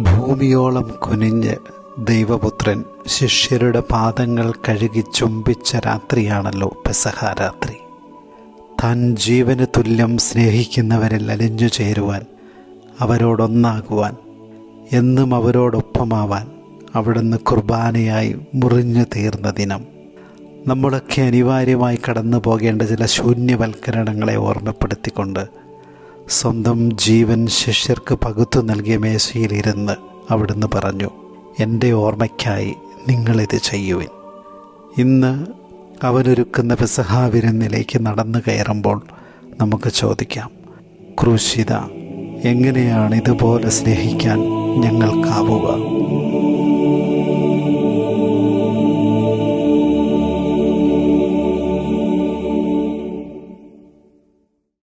ഭൂമിയോളം കുനിഞ്ഞ് ദൈവപുത്രൻ ശിഷ്യരുടെ പാദങ്ങൾ കഴുകി ചുംബിച്ച രാത്രിയാണല്ലോ പെസഹ രാത്രി. താൻ ജീവന് തുല്യം സ്നേഹിക്കുന്നവരിൽ അലിഞ്ഞു ചേരുവാൻ, അവരോടൊന്നാകുവാൻ, എന്നും അവരോടൊപ്പമാവാൻ അവിടുന്ന് കുർബാനയായി മുറിഞ്ഞു തീർന്ന ദിനം. നമ്മളൊക്കെ അനിവാര്യമായി കടന്നു പോകേണ്ട ചില ശൂന്യവൽക്കരണങ്ങളെ ഓർമ്മപ്പെടുത്തിക്കൊണ്ട് സ്വന്തം ജീവൻ ശിഷ്യർക്ക് പകുത്തു നൽകിയ മേശയിലിരുന്ന് അവിടുന്ന് പറഞ്ഞു, എൻ്റെ ഓർമ്മയ്ക്കായി നിങ്ങളിത് ചെയ്യുവിൻ. ഇന്ന് അവനൊരുക്കുന്ന പെസഹ വിരുന്നിലേക്ക് നടന്നു കയറുമ്പോൾ നമുക്ക് ചോദിക്കാം, ക്രൂശിത, എങ്ങനെയാണ് ഇതുപോലെ സ്നേഹിക്കാൻ ഞങ്ങൾക്കാവുക?